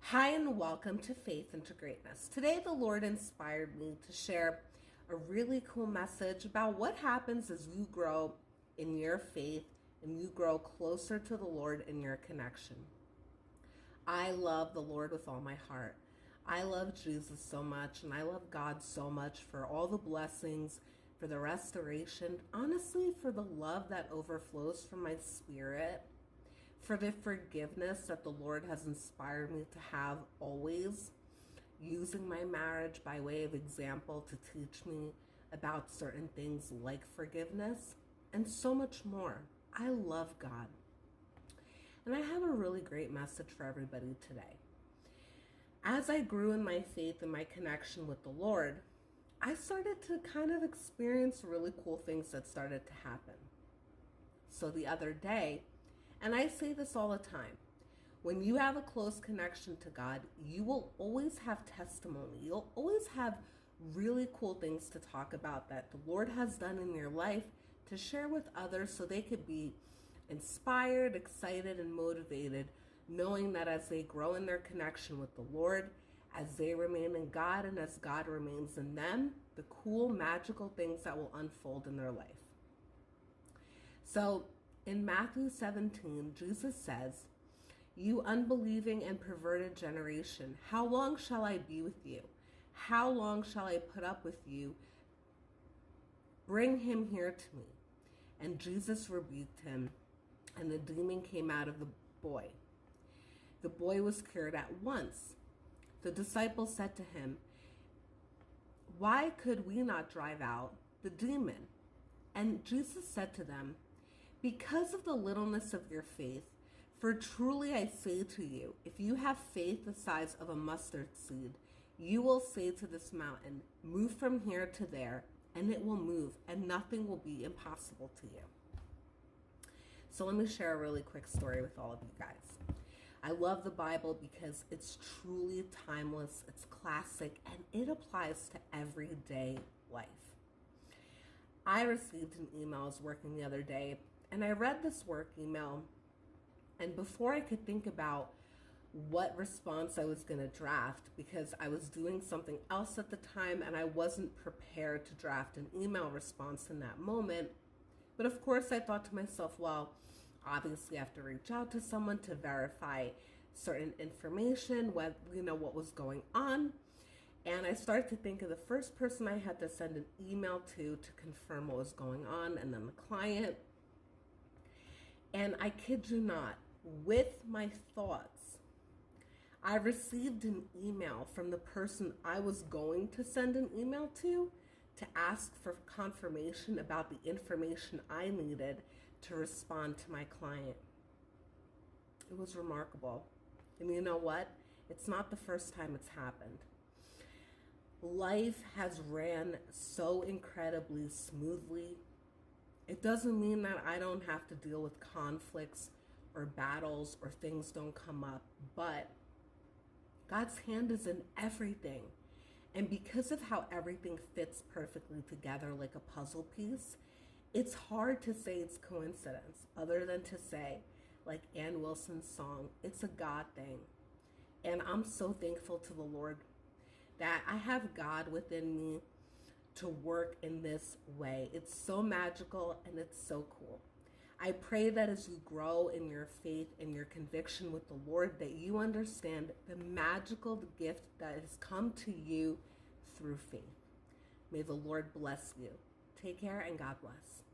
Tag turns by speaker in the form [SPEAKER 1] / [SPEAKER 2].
[SPEAKER 1] Hi, and welcome to Faith into Greatness. Today, the Lord inspired me to share a really cool message about what happens as you grow in your faith and you grow closer to the Lord in your connection. I love the Lord with all my heart. I love Jesus so much, and I love God so much for all the blessings, for the restoration, honestly, for the love that overflows from my spirit, for the forgiveness that the Lord has inspired me to have always, using my marriage by way of example to teach me about certain things like forgiveness, and so much more. I love God. And I have a really great message for everybody today. As I grew in my faith and my connection with the Lord, I started to kind of experience really cool things that started to happen. So the other day, and I say this all the time, when you have a close connection to God, you will always have testimony. You'll always have really cool things to talk about that the Lord has done in your life to share with others so they could be inspired, excited, and motivated, knowing that as they grow in their connection with the Lord, as they remain in God and as God remains in them, the cool, magical things that will unfold in their life. So in Matthew 17, Jesus says, "You unbelieving and perverted generation, how long shall I be with you? How long shall I put up with you? Bring him here to me." And Jesus rebuked him, and the demon came out of the boy. The boy was cured at once. The disciples said to him, "Why could we not drive out the demon?" And Jesus said to them, "Because of the littleness of your faith, for truly I say to you, if you have faith the size of a mustard seed, you will say to this mountain, 'Move from here to there,' and it will move, and nothing will be impossible to you." So let me share a really quick story with all of you guys. I love the Bible because it's truly timeless, it's classic, and it applies to everyday life. I received an email I was working the other day, and I read this work email, and before I could think about what response I was going to draft, because I was doing something else at the time and I wasn't prepared to draft an email response in that moment. But of course I thought to myself, well, obviously I have to reach out to someone to verify certain information, what was going on. And I started to think of the first person I had to send an email to confirm what was going on, and then the client. And I kid you not, with my thoughts, I received an email from the person I was going to send an email to ask for confirmation about the information I needed to respond to my client. It was remarkable. And you know what? It's not the first time it's happened. Life has ran so incredibly smoothly. It doesn't mean that I don't have to deal with conflicts or battles or things don't come up, but God's hand is in everything. And because of how everything fits perfectly together like a puzzle piece, it's hard to say it's coincidence, other than to say, like Ann Wilson's song, it's a God thing. And I'm so thankful to the Lord that I have God within me to work in this way. It's so magical and it's so cool. I pray that as you grow in your faith and your conviction with the Lord, that you understand the magical gift that has come to you through faith. May the Lord bless you. Take care and God bless.